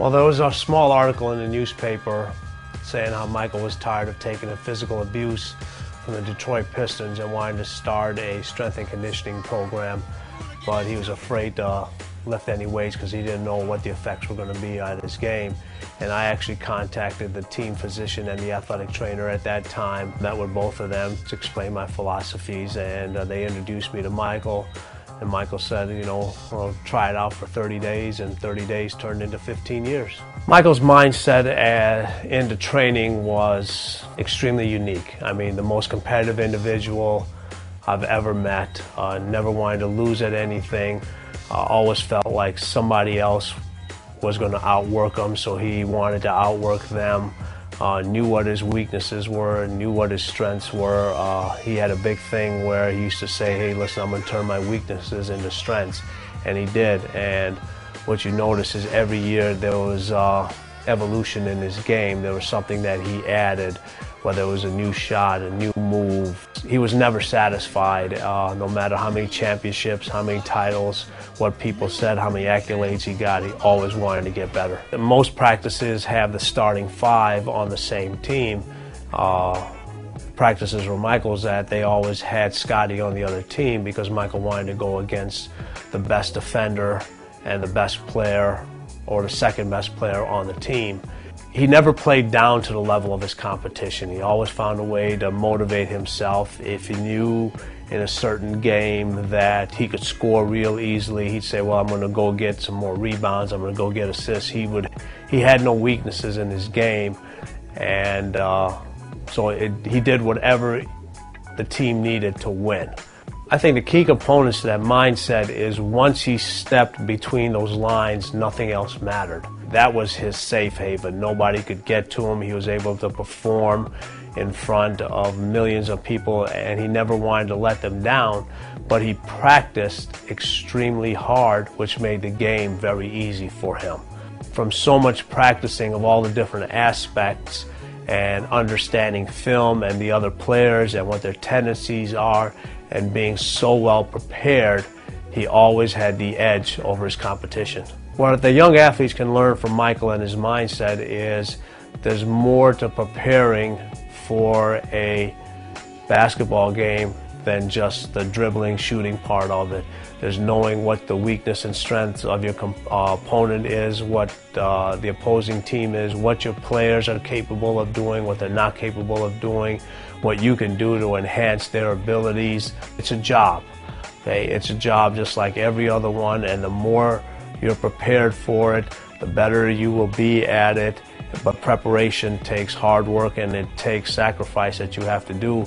Well, there was a small article in the newspaper saying how Micheal was tired of taking the physical abuse from the Detroit Pistons and wanted to start a strength and conditioning program, but he was afraid to lift any weights because he didn't know what the effects were going to be on his game. And I actually contacted the team physician and the athletic trainer at that time, met with both of them to explain my philosophies, and they introduced me to Micheal. And Micheal said, you know, well, try it out for 30 days, and 30 days turned into 15 years. Micheal's mindset into training was extremely unique. I mean, the most competitive individual I've ever met, never wanted to lose at anything, always felt like somebody else was going to outwork him, so he wanted to outwork them. Knew what his weaknesses were, knew what his strengths were. He had a big thing where he used to say, hey, listen, I'm going to turn my weaknesses into strengths. And he did. And what you notice is every year there was evolution in his game. There was something that he added, whether it was a new shot, a new move. He was never satisfied, no matter how many championships, how many titles, what people said, how many accolades he got. He always wanted to get better. Most practices have the starting five on the same team. Practices where Micheal's at, they always had Scotty on the other team because Micheal wanted to go against the best defender and the best player or the second best player on the team. He never played down to the level of his competition. He always found a way to motivate himself. If he knew in a certain game that he could score real easily, he'd say, well, I'm going to go get some more rebounds, I'm going to go get assists. He had no weaknesses in his game, and so he did whatever the team needed to win. I think the key components to that mindset is once he stepped between those lines, nothing else mattered. That was his safe haven. Nobody could get to him. He was able to perform in front of millions of people, and he never wanted to let them down, but he practiced extremely hard, which made the game very easy for him. From so much practicing of all the different aspects and understanding film and the other players and what their tendencies are, and being so well prepared, he always had the edge over his competition. What the young athletes can learn from Micheal and his mindset is there's more to preparing for a basketball game than just the dribbling, shooting part of it. There's knowing what the weakness and strengths of your opponent is, what the opposing team is, what your players are capable of doing, what they're not capable of doing, what you can do to enhance their abilities. It's a job, okay? It's a job just like every other one, and the more you're prepared for it, the better you will be at it. But preparation takes hard work, and it takes sacrifice that you have to do.